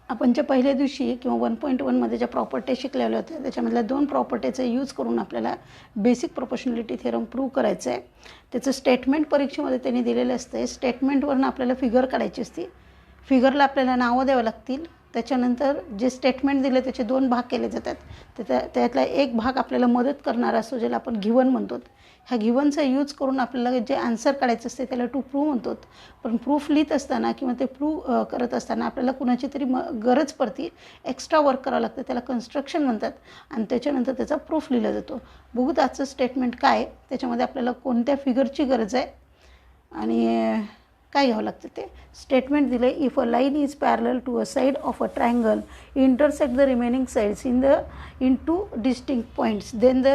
आपण ज्या पहिल्या दिवशी किंवा 1.1 मध्ये ज्या प्रॉपर्टी शिकलेल्या होत्या त्याच्यामधल्या 2 प्रॉपर्टीचा यूज करून आपल्याला बेसिक प्रोपोर्शनॅलिटी थेरम प्रूव्ह करायचं आहे. त्याचं स्टेटमेंट परीक्षेमध्ये त्यांनी दिलेलं असतं. स्टेटमेंटवरून आपल्याला फिगर काढायची असते. फिगरला आपल्याला नावं द्यावं लागतील. त्याच्यानंतर जे स्टेटमेंट दिले त्याचे 2 भाग केले जातात. त्यातला एक भाग आपल्याला मदत करणारा असतो ज्याला आपण गिवन म्हणतो. ह्या गिवनचा यूज करून आपल्याला जे आन्सर काढायचं असते त्याला टू प्रूव्ह म्हणतो. पण प्रूफ लिहित असताना किंवा ते प्रूव्ह करत असताना आपल्याला कुणाची तरी गरज पडते, एक्स्ट्रा वर्क करावं लागतं, त्याला कन्स्ट्रक्शन म्हणतात. आणि त्याच्यानंतर त्याचा प्रूफ लिहिला जातो. बघूत आजचं स्टेटमेंट काय, त्याच्यामध्ये आपल्याला कोणत्या फिगरची गरज आहे आणि काय घ्यावं लागतं. ते स्टेटमेंट दिले, if a line is parallel to a side of a triangle intersect the remaining sides in 2 distinct points then the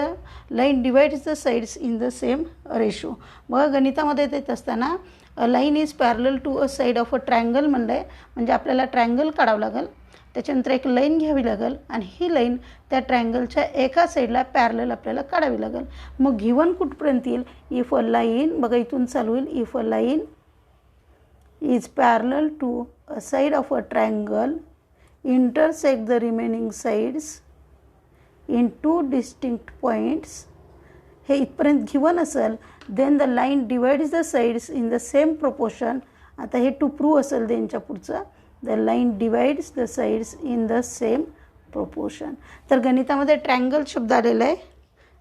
line divides the sides in the same ratio. बघा गणितामध्ये येत असताना line is parallel to a side of a triangle म्हणलं आहे, म्हणजे आपल्याला triangle काढावं लागेल. त्याच्यानंतर एक लाईन घ्यावी लागेल आणि ही लाईन त्या ट्रायंगलच्या एका साईडला पॅरलल आपल्याला काढावी लागेल. मग गिवन कुठपर्यंत येईल, इफ अ लाईन, बघा इथून चालू होईल, if a line is parallel to a side of a triangle intersect the remaining sides in 2 distinct points. हे इथपर्यंत गिवन असेल, then the line divides the sides in the same proportion. आता हे to prove असेल त्यांच्या पुढचं, the line divides the sides in the same proportion. तर गणितामध्ये ट्रायंगल शब्द आलेला आहे,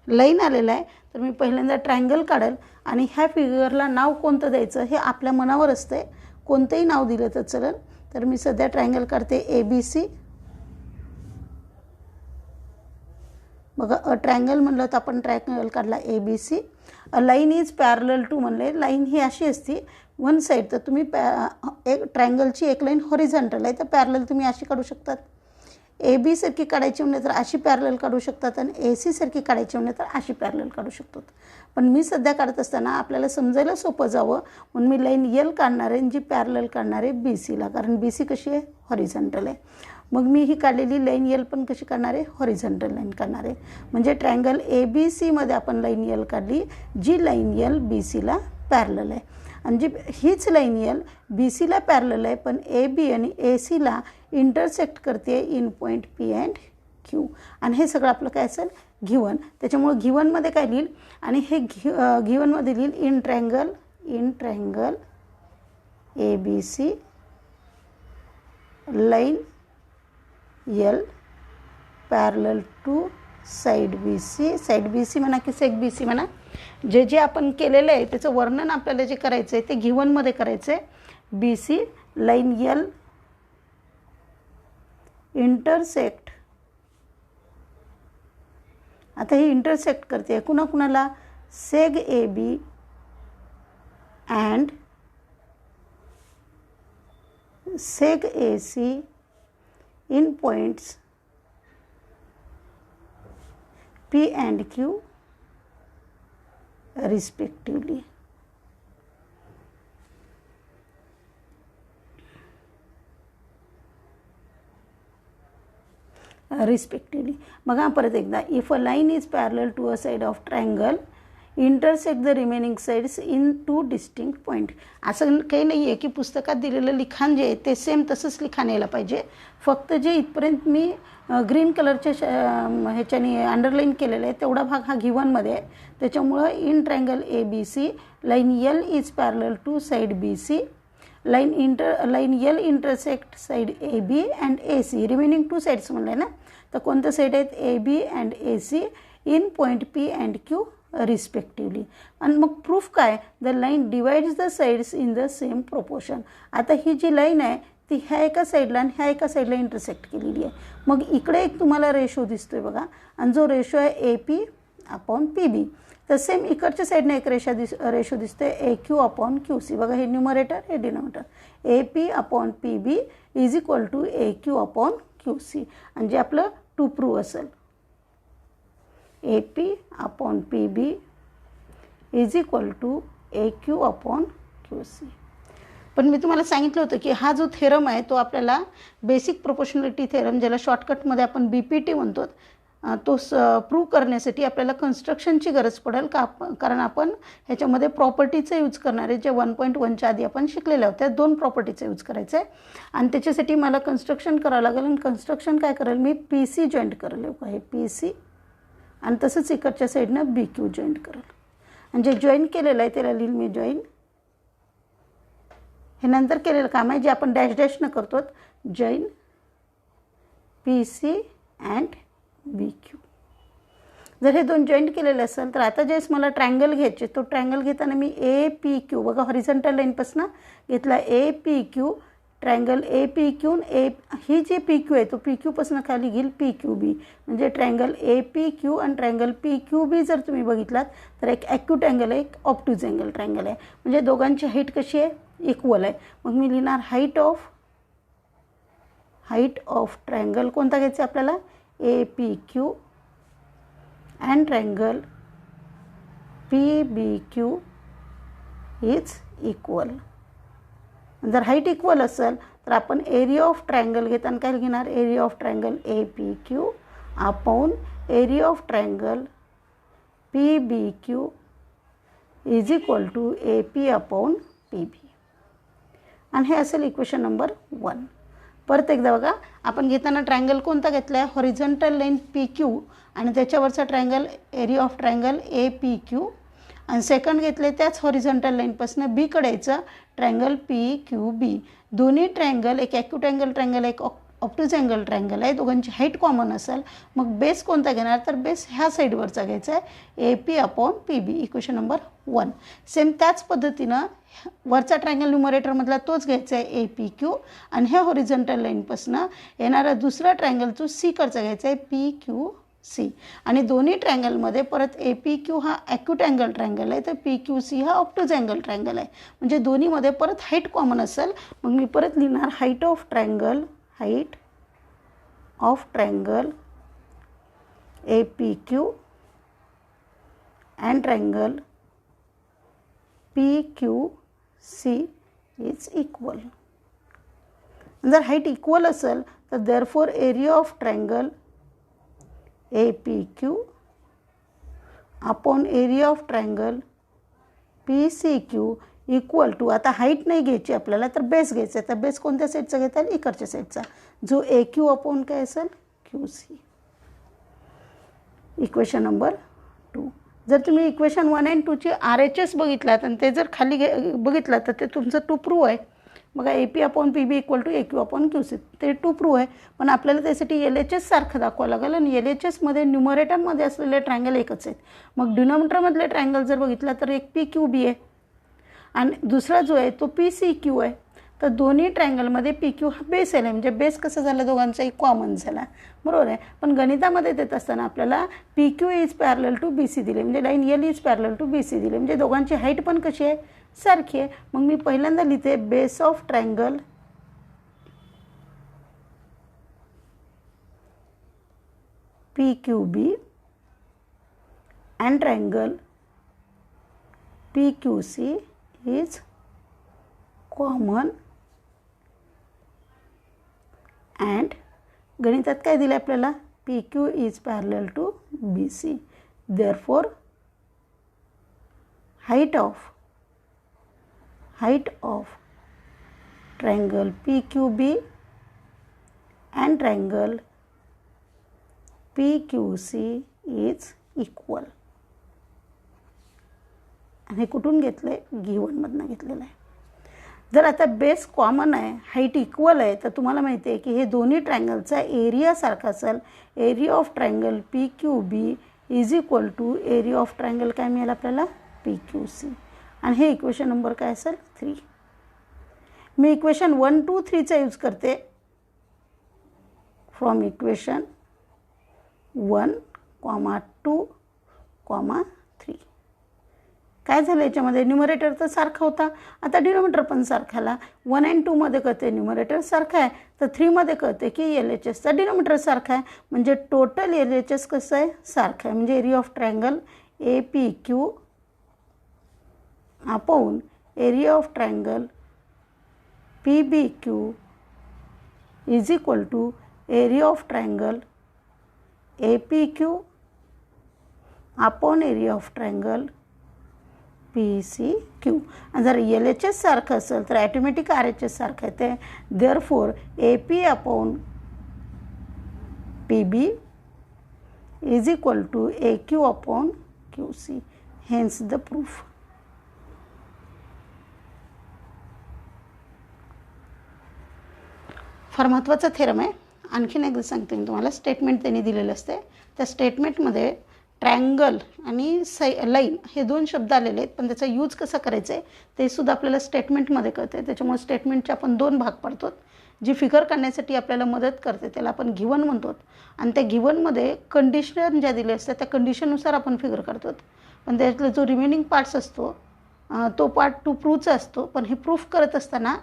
लाईन आलेला आहे. तर मी पहिल्यांदा ट्रायंगल काढेल आणि ह्या फिगरला नाव कोणतं द्यायचं हे आपल्या मनावर असतं. कोणतंही नाव दिलं तर चालेल. तर मी सध्या ट्रायंगल काढते ABC. बघा अ ट्रायंगल म्हणलं तर आपण ट्रायंगल काढला ABC. A line is parallel to म्हणले, लाईन ही अशी असते वन साईड. तर तुम्ही एक ट्रायंगलची एक लाईन हॉरिझॉन्टल आहे तर पॅरलल तुम्ही अशी काढू शकतात. AB सारखी काढायची म्हणले तर अशी पॅरलल काढू शकतात आणि AC सारखी काढायची म्हणले तर अशी पॅरलल काढू शकतात. पण मी सध्या काढत असताना आपल्याला समजायला सोपं जावं म्हणून मी लाईन L काढणार आहे जी पॅरलल काढणार आहे BCला, कारण BC कशी आहे, हॉरिझॉन्टल आहे. मग मी ही काढलेली लाईन L पण कशी काढणार आहे, हॉरिझॉन्टल लाईन काढणार आहे. म्हणजे ट्रायंगल ABCमध्ये आपण लाईन L काढली जी लाईन L BCला पॅरलल आहे. आणि जी हीच लाईन L BCला पॅरलल आहे पण AB आणि ACला इंटरसेक्ट करते in point P and Q. आणि हे सगळं आपलं काय असेल, गिवन. त्याच्यामुळं गिवनमध्ये काय लिहिल आणि हे गिवनमध्ये लिहिल in triangle ABC line L parallel to side BC. Side BC म्हणा की सेक BC म्हणा, जे जे आपण केलेलं आहे त्याचं वर्णन आपल्याला जे करायचं आहे ते गिवनमध्ये करायचं आहे. BC लाईन L इंटरसेक्ट, आता ही इंटरसेक्ट करते कुणाकुणाला, seg AB and seg AC in points P and Q respectively. Respectively. बघा परत एकदा, if a line is parallel to a side of triangle intersect the remaining sides in 2 distinct point. असं काही नाही आहे की पुस्तकात दिलेलं लिखाण जे आहे ते सेम तसंच लिखाण यायला पाहिजे. फक्त जे इथपर्यंत मी ग्रीन कलरच्या ह्याच्याने अंडरलाईन केलेलं आहे तेवढा भाग हा गिवनमध्ये आहे. त्याच्यामुळं in triangle ABC line L is parallel to side BC. Line L intersect side AB and AC. Remaining 2 sides म्हणलं आहे ना, तर कोणत्या साईड आहेत, AB and AC in point P and Q respectively. आणि मग प्रूफ काय, the line divides the sides in the same proportion. आता ही जी लाईन आहे ती ह्या एका साईडला आणि ह्या एका साईडला इंटरसेक्ट केलेली आहे. मग इकडे एक तुम्हाला रेशो दिसतोय बघा, आणि जो रेशो आहे AP अपॉन PB. तर सेम इकडच्या साईडने एक रेशो दिसतोय AQ अपॉन QC. बघा हे न्यूमरेटर हे denominator, AP upon PB is equal to AQ upon QC. आणि जे आपलं टू प्रूव्ह असेल AP upon PB is equal to AQ upon QC. पण मी तुम्हाला सांगितलं होतं की हा जो थेरम आहे तो आपल्याला बेसिक प्रोपोर्शनॅलिटी थेरम, ज्याला शॉर्टकटमध्ये आपण BPT म्हणतो, तो प्रूव्ह करण्यासाठी आपल्याला कन्स्ट्रक्शनची गरज पडेल कारण आपण ह्याच्यामध्ये प्रॉपर्टीचा यूज करणार आहे. जे 1.1च्या आधी आपण शिकलेल्या होत्या 2 प्रॉपर्टीचा यूज करायचं आहे आणि त्याच्यासाठी मला कन्स्ट्रक्शन करावं लागेल. आणि कन्स्ट्रक्शन काय करेल मी PC जॉईंट करेल. हे PC आणि तसंच इकडच्या साईडनं BQ जॉईंट करेल. आणि जे जॉईन केलेलं आहे त्याला लिहिल मी जॉईन. हे नंतर केलेलं काम आहे जे आपण डॅश डॅशनं करतो. Join PC and BQ. जर हे 2 जॉईंट केलेले असेल तर आता ज्यावेळेस मला ट्रायंगल घ्यायचे तो ट्रायंगल घेताना मी APQ बघा हॉरिझॉन्टल लाईनपासून घेतला APQ. ट्रायंगल APQ ही जी PQ आहे तो PQ पासून खाली घेईल PQB. म्हणजे ट्रायंगल APQ आणि ट्रायंगल PQB जर तुम्ही बघितलात तर एक ॲक्यूट अँगल आहे, एक ऑब्ट्यूज अँगल ट्रायंगल आहे. म्हणजे दोघांची हाईट कशी आहे इक्वल आहे. मग मी लिहिणार हाईट ऑफ ट्रायंगल कोणता घ्यायचा आपल्याला APQ and triangle PBQ is equal. जर हाईट इक्वल असेल तर आपण एरिया ऑफ ट्रायंगल घेताना काय घेणार area of triangle APQ upon area of triangle PBQ is equal to AP upon PB. आणि हे असेल इक्वेशन नंबर 1. परत एकदा बघा आपण घेताना ट्रायंगल कोणता घेतला आहे हॉरिझॉन्टल लाईन PQ आणि त्याच्यावरचा triangle area of triangle APQ. आणि सेकंड घेतले त्याच हॉरिझॉन्टल लाईनपासून Bकडे यायचं ट्रायंगल PQB. दोन्ही ट्रायंगल एक ॲक्यूट अँगल ट्रायंगल एक ऑब्ट्यूज अँगल ट्रायंगल आहे. दोघांची हाईट कॉमन असेल. मग बेस कोणता घेणार तर बेस ह्या साईडवरचा घ्यायचा आहे AP upon PB. Equation number 1. Same त्याच पद्धतीनं वरचा ट्रायंगल न्यूमरेटरमधला तोच घ्यायचा आहे APQ आणि ह्या हॉरिझॉन्टल लाईनपासून येणारा दुसरा ट्रायंगल जो Cकडचा घ्यायचा आहे PQC. आणि दोन्ही ट्रायंगलमध्ये परत APQ हा ॲक्यूट अँगल ट्रायंगल आहे तर PQC हा ऑब्ट्यूज अँगल ट्रायंगल आहे. म्हणजे दोन्हीमध्ये परत हाईट कॉमन असेल. मग मी परत लिहिणार height of triangle APQ and triangle PQC is equal. जर हाईट इक्वल असेल तर therefore area of triangle APQ upon area of triangle PCQ equal to आता हाईट नाही घ्यायची आपल्याला तर बेस घ्यायचा आहे. तर बेस कोणत्या साईडचा घेता येईल इकडच्या साईडचा जो AQ अपॉन काय असेल QC. Equation number 2. जर तुम्ही इक्वेशन 1 आणि 2ची RHS बघितलात आणि ते जर खाली बघितलं तर ते तुमचं 2 प्रूव्ह आहे. बघा AP upon PB equal to AQ upon QC ते 2 प्रूव्ह आहे. पण आपल्याला त्यासाठी LHS सारखं दाखवावं लागेल आणि LHSमध्ये न्यूमरेटरमध्ये असलेले ट्रायंगल एकच आहेत. मग डिनॉमिनेटरमधले ट्रायंगल जर बघितला तर एक PQB आहे आणि दुसरा जो आहे तो PCQ आहे. तर दोन्ही ट्रायंगलमध्ये PQ हा बेस आहे म्हणजे बेस कसं झालं दोघांचा एक कॉमन झाला बरोबर आहे. पण गणितामध्ये देत असताना आपल्याला PQ is parallel to BC दिले म्हणजे line L is parallel to BC दिले म्हणजे दोघांची हाईट पण कशी आहे सारखी आहे. मग मी पहिल्यांदा लिहिते base of triangle PQB and triangle PQC is common and गणितात काय दिलं आपल्याला PQ is parallel to BC. Therefore height of triangle PQB and triangle PQC is equal. आणि कुठून घेतलं आहे गिवनमधनं घेतलेलं आहे. जर आता बेस कॉमन आहे हाईट इक्वल आहे तर तुम्हाला माहिती आहे की हे दोन्ही ट्रायंगलचा एरिया सारखा असेल. Area of triangle PQB is equal to area of triangle काय मिळेल आपल्याला PQC. आणि हे इक्वेशन नंबर काय असेल 3. मी इक्वेशन 1, 2, 3चा यूज करते. फ्रॉम इक्वेशन 1, 2, 3 काय झालं याच्यामध्ये न्यूमरेटर तर सारखा होता आता डिनॉमिनेटर पण सारखाला. 1 आणि 2मध्ये कळते न्यूमरेटर सारखा आहे तर 3मध्ये कळते की LHSचा डिनॉमिनेटर सारखा आहे म्हणजे टोटल LHS कसं आहे सारखं आहे. म्हणजे area of triangle APQ upon area of triangle PBQ is equal to area of triangle APQ upon area of triangle PCQ. आणि जर LHS सारखं असेल तर ॲटोमॅटिक RHS सारखं आहे ते. Therefore AP upon PB is equal to AQ upon QC. Hence the proof. फार महत्त्वाचा थेरम आहे. आणखीन एकदा सांगते मी तुम्हाला. स्टेटमेंट त्यांनी दिलेलं असते. त्या स्टेटमेंटमध्ये ट्रायंगल आणि लाईन हे दोन शब्द आलेले आहेत, पण त्याचा यूज कसा करायचा आहे ते सुद्धा आपल्याला स्टेटमेंटमध्ये कळते. त्याच्यामुळे स्टेटमेंटचे आपण दोन भाग पाडतो. जी फिगर काढण्यासाठी आपल्याला मदत करते त्याला आपण गिवन म्हणतो. आणि त्या गिवनमध्ये कंडिशन ज्या दिल्या असतात त्या कंडिशननुसार आपण फिगर काढतो. पण त्यातला जो रिमेनिंग पार्ट्स असतो तो पार्ट टू प्रूफचा असतो. पण हे प्रूफ करत असताना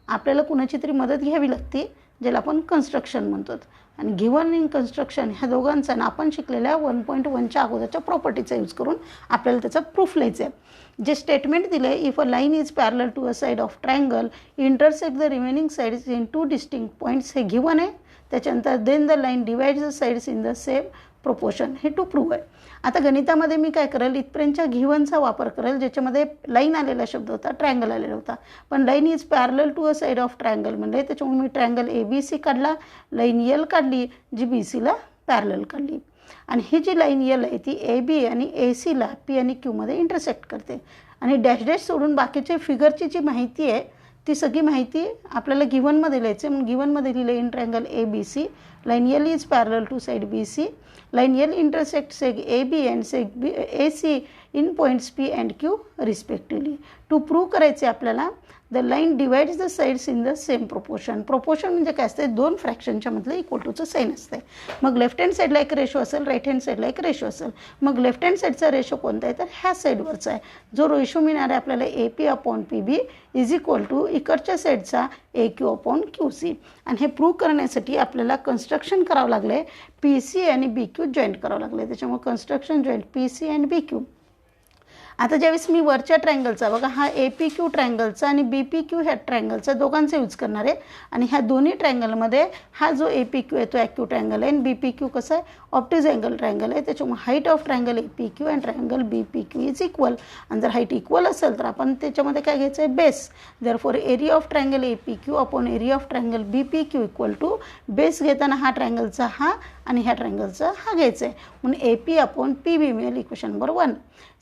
आपल्याला कुणाची तरी मदत घ्यावी लागते, ज्याला आपण कन्स्ट्रक्शन म्हणतो. आणि गिवन इन कन्स्ट्रक्शन ह्या दोघांचा ना आपण शिकलेल्या 1.1च्या अगोदरच्या प्रॉपर्टीचा यूज करून आपल्याला त्याचा प्रूफ लिहायचा आहे. जे स्टेटमेंट दिलं आहे, if a line is parallel to a side of triangle intersect the remaining sides in two distinct points, हे गिवन आहे. त्याच्यानंतर then the line divides the sides in the same proportion, हे to prove आहे. आता गणितामध्ये मी काय करेल, इथपर्यंतच्या गिवनचा वापर करेल ज्याच्यामध्ये लाईन आलेला शब्द होता, ट्रायंगल आलेला होता. पण line is parallel to a side of triangle म्हणजे त्याच्यामुळे मी ट्रायंगल ABC काढला, लाईन L काढली जी BCला पॅरलल काढली. आणि ही जी लाईन L आहे ती AB आणि ACला P आणि Q मध्ये इंटरसेक्ट करते. आणि डॅश डॅश सोडून बाकीचे फिगरची जी माहिती आहे ती सगळी माहिती आपल्याला गिवनमध्ये लिहायची. म्हणून गिवनमध्ये लिहिलं in triangle ABC, line L is parallel to side BC, line L intersect seg AB and seg AC in points P and Q respectively. To prove करायचे आपल्याला the line divides the sides in the same proportion. Proportion म्हणजे काय असते, दोन फ्रॅक्शनच्या मधलं equal टूचं sine असते. मग लेफ्ट हँड साईडला एक रेशो असेल, राईट हँड साईडला एक रेशो असेल. मग लेफ्ट हँड साईडचा रेशो कोणता आहे तर ह्या साईडवरचा आहे. जो रेशो मिळणार आहे आपल्याला AP upon PB is equal to इकडच्या साईडचा AQ अपॉन QC. आणि हे प्रूव्ह करण्यासाठी आपल्याला कन्स्ट्रक्शन करावं लागलं आहे, PC आणि BQ जॉईंट करावं लागलं आहे. त्याच्यामुळे कन्स्ट्रक्शन जॉईंट PC आणि BQ. आता ज्यावेळेस मी वरच्या ट्रायंगलचा बघा हा APQ ट्रायंगलचा आणि BPQ ह्या ट्रायंगलचा दोघांचा यूज करणार आहे. आणि ह्या दोन्ही ट्रायंगलमध्ये हा जो APQ आहे तो ॲक्यू ट्रायंगल आहे आणि BPQ कसं आहे ऑप्टिज अँगल ट्रायंगल आहे. त्याच्यामुळे height of triangle APQ and triangle BPQ is equal. आणि जर हाईट इक्वल असेल तर आपण त्याच्यामध्ये काय घ्यायचं आहे base. Therefore area of triangle APQ upon area of triangle BPQ equal to base घेताना हा ट्रायंगलचा हा आणि ह्या ट्रायंगलचा हा घ्यायचा आहे. म्हणून AP अपॉन PB मिळेल इक्वेशन नंबर 1.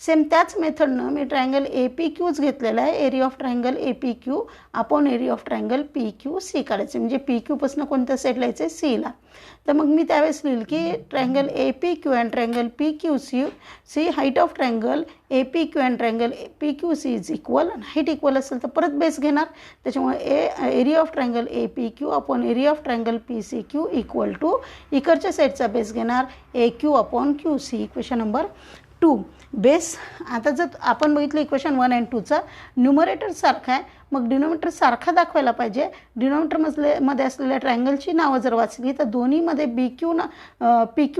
सेम त्याच मेथडनं मी ट्रायंगल APQच घेतलेला आहे. Area of triangle APQ upon area of triangle PQC काढायचे. म्हणजे PQपासून कोणत्या साईडला यायचं आहे Cला. तर मग मी त्यावेळेस लिहिल की triangle APQ and triangle PQC height of triangle APQ and triangle PQC is equal. Height equal असेल तर परत बेस घेणार. त्याच्यामुळे area of triangle APQ upon area of triangle PCQ equal to इकडच्या साईडचा बेस घेणार AQ upon QC equation number 2. Base आता जर आपण बघितलं इक्वेशन 1 आणि 2चा न्यूमरेटर सारखा आहे, मग डिनोमिनेटर सारखा दाखवायला पाहिजे. डिनोमिनेटरमध्ये असलेल्या ट्रायंगलची नावं जर वाचली तर दोन्हीमध्ये PQ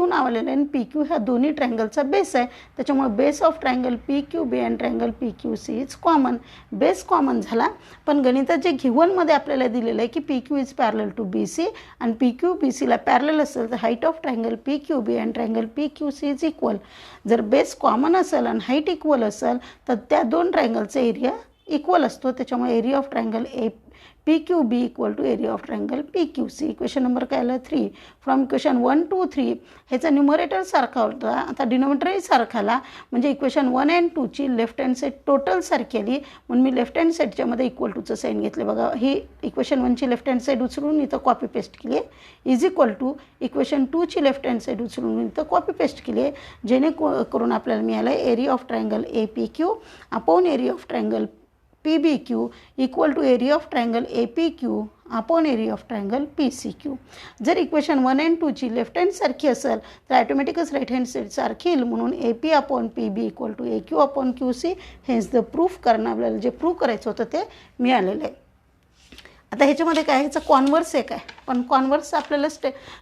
नाव आलेलं आहे आणि PQ ह्या दोन्ही ट्रायंगलचा बेस आहे. त्याच्यामुळे base of triangle PQB and triangle PQC is common. Base common झाला. पण गणितात जे गिव्हनमध्ये आपल्याला दिलेलं आहे की PQ is parallel to BC आणि PQ BCला पॅरलल असेल तर height of triangle PQB and triangle PQC is equal. जर बेस कॉमन असेल आणि हाईट इक्वल असेल तर त्या दोन ट्रायंगलचा एरिया इक्वल असतो. त्याच्यामुळे area of triangle PQB equal to area of triangle PQC. Equation number काय आलं 3. फ्रॉम इक्वेशन 1 to 3 ह्याचा न्यूमरेटर सारखा होता, आता डिनोमिनेटरही सारखा आला. म्हणजे इक्वेशन 1 and 2ची लेफ्ट हँड साईड टोटल सारखी आली. म्हणून मी लेफ्ट हँड साईडच्यामध्ये इक्वल टूचं साईन घेतले. बघा ही इक्वेशन 1ची लेफ्ट हँड साईड उचलून इथं कॉपी पेस्ट केली आहे इज इक्वल टू इक्वेशन 2ची लेफ्ट हँड साईड उचलून इथं कॉपी पेस्ट केली आहे. जेणेकरून आपल्याला मिळालं area of triangle APQ upon area of triangle PBQ equal to area of triangle APQ upon area of triangle PCQ. जर इक्वेशन 1 and 2ची लेफ्ट हँड सारखी असेल तर ॲटोमॅटिकच राईट हँड साईड सारखी येईल. म्हणून AP upon PB equal to AQ upon QC हेच the proof करणं आपल्याला जे प्रूफ करायचं होतं ते मिळालेलं आहे. आता ह्याच्यामध्ये काय ह्याचं कॉन्व्हर्स एक आहे, पण कॉन्व्हर्स आपल्याला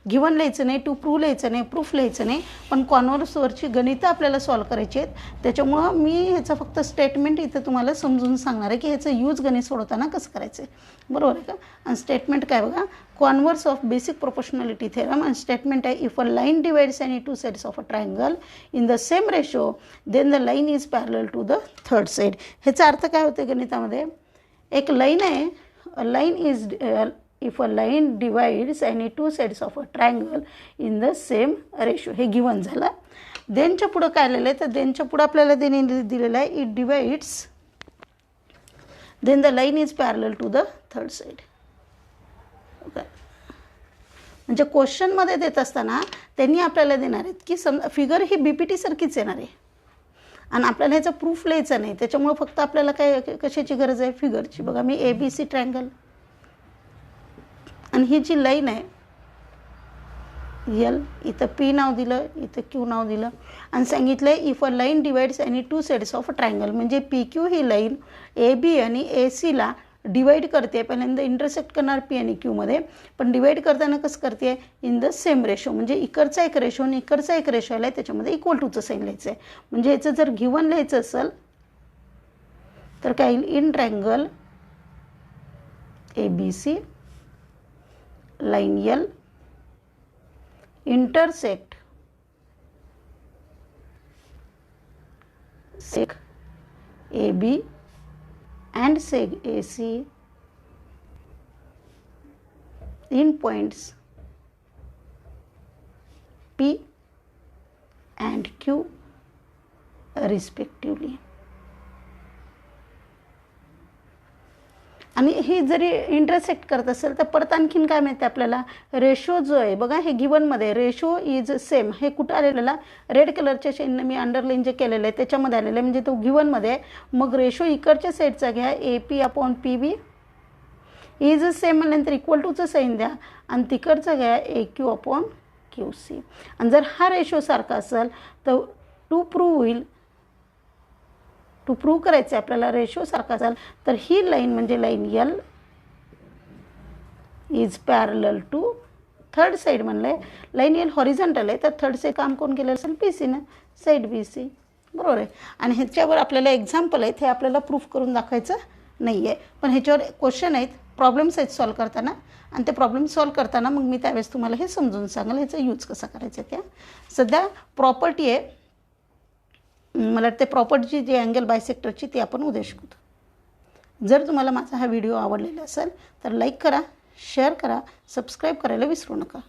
गिवन लिहायचं नाही, टू प्रूव्ह लिहायचं नाही, प्रूफ लिहायचं नाही, पण कॉन्व्हर्सवरची गणितं आपल्याला सॉल्व करायची आहेत. त्याच्यामुळं मी ह्याचं फक्त स्टेटमेंट इथं तुम्हाला समजून सांगणार आहे की ह्याचं यूज गणित सोडवताना कसं करायचं आहे, बरोबर आहे का. आणि स्टेटमेंट काय बघा, converse of basic proportionality theorem. आणि स्टेटमेंट आहे, if a line divides any two sides of a triangle in the same ratio then the line is parallel to the third side. ह्याचा अर्थ काय होते गणितामध्ये, एक लाईन आहे, a line is if a line divides any two sides of a triangle in the same ratio, हे given झालं. देनच्या पुढं काय आलेलं आहे, तर देनच्या पुढं आपल्याला दिलेलं आहे, it divides then the line is parallel to the third side. म्हणजे क्वेश्चनमध्ये देत असताना त्यांनी आपल्याला देणार आहेत की फिगर ही BPT सारखीच येणार आहे आणि आपल्याला ह्याचा प्रूफ लिहायचा नाही. त्याच्यामुळं फक्त आपल्याला काय कशाची गरज आहे, फिगरची. बघा मी ABC ट्रायंगल आणि ही जी लाईन आहे L, इथं P नाव दिलं, इथं Q नाव दिलं आणि सांगितलं आहे if a line divides any two sides of a triangle. म्हणजे PQ ही लाईन AB आणि ACला डिवाइड करते. पहिल्यांदा इंटरसेक्ट करणार P आणि Qमध्ये, पण डिवाइड करताना कसं करते, इन द सेम रेशो. म्हणजे इकडचा एक रेशो आणि इकडचा एक रेशो आला आहे, त्याच्यामध्ये इक्वल टूचं साईन लिहायचं आहे. म्हणजे याचं जर गिवन लिहायचं असेल तर काय येईल, in triangle ABC line L intersect sec AB and seg AC in points P and Q respectively. आणि हे जरी इंटरसेक्ट करत असेल तर परत आणखीन काय माहिती आपल्याला, रेशो जो आहे बघा, हे गिवनमध्ये रेशो इज सेम. हे कुठं आलेलं, रेड कलरच्या शेननं मी अंडरलाईन जे केलेलं आहे त्याच्यामध्ये आलेलं आहे, म्हणजे तो गिवनमध्ये आहे. मग रेशो इकडच्या साईडचा घ्या, AP/PB इज सेम म्हणल्यानंतर इक्वल टूचं साईन द्या आणि तिकडचा घ्या AQ/QC. आणि जर हा रेशो सारखा असेल तर टू प्रूव्ह होईल, टू प्रूव्ह करायचं आहे आपल्याला रेशो सारखा असेल तर ही लाईन म्हणजे line L is parallel to third side. म्हणलं आहे लाईन L हॉरिझॉन्टल आहे तर थर्ड साईड काम कोण केलं असेल, BCनं, साईड BC, बरोबर आहे. आणि ह्याच्यावर आपल्याला एक्झाम्पल आहेत, हे आपल्याला प्रूफ करून दाखवायचं नाही आहे, पण ह्याच्यावर क्वेश्चन आहेत, प्रॉब्लेम्स आहेत सॉल्व करताना. आणि ते प्रॉब्लेम सॉल्व करताना मग मी त्यावेळेस तुम्हाला हे समजून सांगाल ह्याचा यूज कसा करायचा आहे. त्या सध्या प्रॉपर्टी आहे, मला वाटते प्रॉपर्टीची जी अँगल बायसेक्टरची ती आपण उद्या शिकू. जर तुम्हाला माझा हा व्हिडिओ आवडलेला असेल तर लाईक करा, शेअर करा, सबस्क्राईब करायला विसरू नका.